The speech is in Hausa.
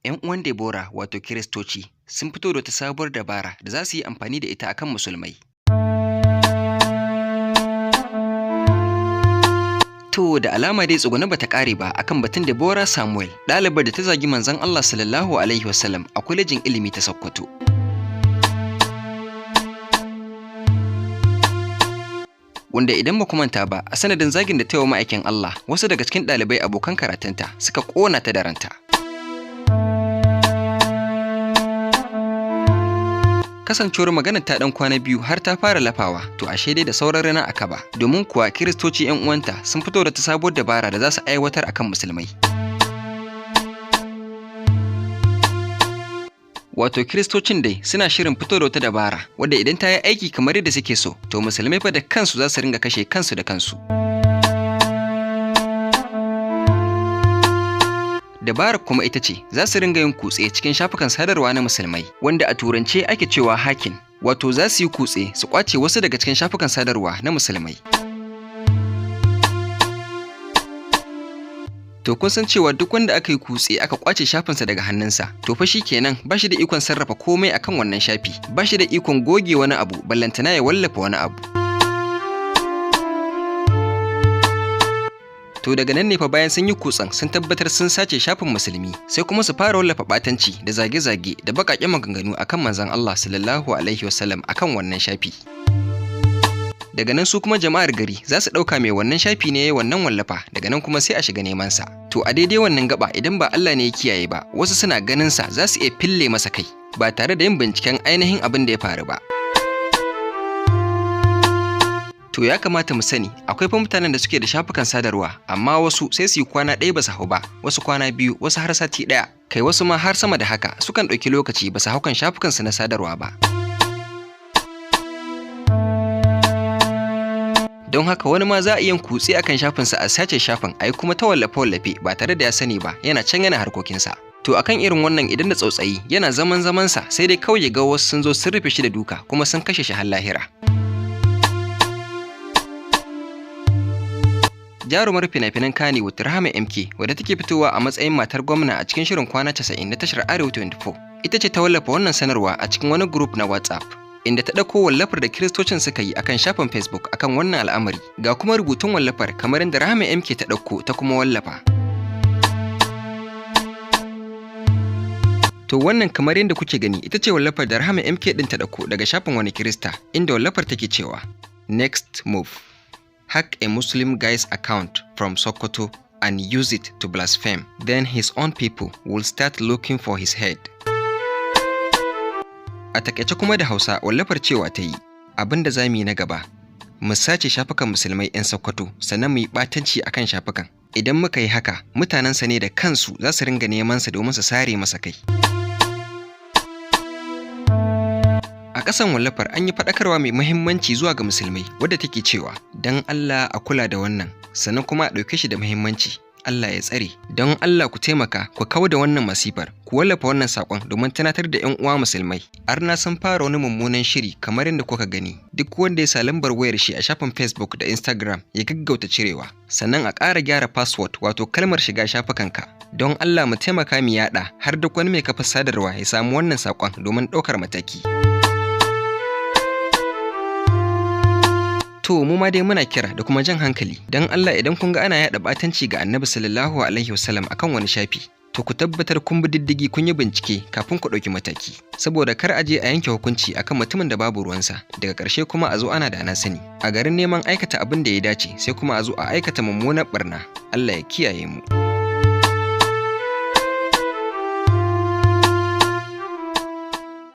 'Yan uwan Deborah wato Kiristoci sun fito da wata sabuwar dabara da za su yi amfani da ita akan musulmai. To da alama dai tsuguna bata kare ba akan batun Deborah Samuel, ɗalibar da ta zagi manzon Allah sallallahu alaihi wasallam a kwalejin ilimi ta Sokoto. Wanda idan ba ku manta ba, a sanadin zagin da ta yi wa ma'aikin Allah, wasu daga cikin ɗalibai abokan karatunta suka ƙona ta da ranta. Kasancewar maganar ta ɗan kwana biyu har ta fara lafawa, to ashe dai da sauran rana a kaba, domin kuwa Kiristoci 'yan uwanta sun fito da ta sabuwar dabara da za su aiwatar akan musulmai. Wato Kiristocin dai suna shirin fito da wata dabara wadda idan ta yi aiki kamar yadda suke so, to musulmai fa da kansu za su ringa kashe kansu da kansu. Dabarar kuma ita ce za su ringa yin kutse cikin shafukan sadarwa na musulmai, wanda a turance ake cewa hacking, wato za su yi kutse su kwace wasu daga cikin shafukan sadarwa na musulmai. To kun san cewa duk wanda aka yi kutse aka kwace shafinsa daga hannunsa, to fa kenan ba shi da ikon sarrafa komai akan wannan shafi, ba shi da ikon goge wani abu, ballantana ya wallafa wani abu. To daga nan ne fa bayan sun yi kutsen sun tabbatar sun sace shafin musulmi, sai kuma su fara wallafa ɓatanci da zage-zage da baƙaƙen maganganu akan manzon Allah sallallahu alaihi wasallam akan wannan shafi. Daga nan su kuma jama'ar gari za su ɗauka mai wannan shafi ne wannan wallafa, daga nan kuma sai a shiga neman sa. To a daidai wannan gaba idan ba Allah ne ya kiyaye ba, wasu suna ganin sa za su iya fille masa kai ba tare da yin binciken ainihin abin da ya faru ba. To ya kamata mu sani akwai fa mutanen da suke da shafukan sadarwa, amma wasu sai su yi kwana ɗaya ba su hau ba, wasu kwana biyu, wasu har sati ɗaya, kai wasu ma har sama da haka sukan ɗauki lokaci ba su hau kan shafukansu na sadarwa ba. Don haka wani ma za a iya kutse akan shafinsa a sace shafin, a yi kuma ta wallafe-wallafe ba tare da ya sani ba, yana can yana harkokinsa. To akan irin wannan idan da tsautsayi yana zamansa sai dai kawai ya ga wasu sun zo sun rufe shi da duka kuma sun kashe shi har lahira. Jarumar fina-finan Kannywood Rahama MK, wadda take fitowa a matsayin matar gwamna a cikin shirin kwana 90 na tashar Arewa 24, ita ce ta wallafa wannan sanarwa a cikin wani group na WhatsApp, inda ta ɗauko wallafar da Kiristocin suka yi akan shafin Facebook akan wannan al'amari. Ga kuma rubutun wallafar kamar yadda Rahama MK ta ɗauko ta kuma wallafa. To wannan kamar yadda kuke gani ita ce wallafar da Rahama MK ɗin ta ɗauko daga shafin wani Kirista, inda wallafar take cewa Next move. Hack a Muslim guy's account from Sokoto and use it to blaspheme. Then his own people will start looking for his head. A takaice kuma da Hausa wallafar cewa ta yi, abin da za mu yi na gaba, mu sace shafukan musulmai 'yan Sokoto sannan mu yi ɓatanci akan shafukan. Idan muka yi haka, mutanensa ne da kansu za su ringa neman sa domin su sare masa kai. A ƙasan wallafar an yi faɗakarwa mai muhimmanci zuwa ga musulmai wadda take cewa don Allah a kula da wannan, sannan kuma a ɗauke shi da muhimmanci. Allah ya tsare, don Allah ku taimaka ku kawar da wannan masifar, ku wallafa wannan saƙon domin tunatar da 'yan uwa musulmai. Arna sun fara wani mummunan shiri kamar yadda kuka gani, duk wanda ya sa lambar wayar shi a shafin Facebook da Instagram ya gaggauta cirewa, sannan a ƙara gyara password wato kalmar shiga shafukanka. Don Allah mu taimaka mu yaɗa har duk wani mai kafar sadarwa ya samu wannan saƙon domin ɗaukar mataki. To mu ma dai muna kira da kuma jan hankali, don Allah idan kun ga ana yaɗa ɓatanci ga Annabi sallallahu alaihi wasallam akan wani shafi, to ku tabbatar kun bi diddigi kun yi bincike kafin ku ɗauki mataki, saboda kar a je a yanke hukunci akan mutumin da babu ruwansa, daga ƙarshe kuma a zo ana da na sani. A garin neman aikata abin da ya dace sai kuma a zo a aikata mummunar ɓarna. Allah ya kiyaye mu.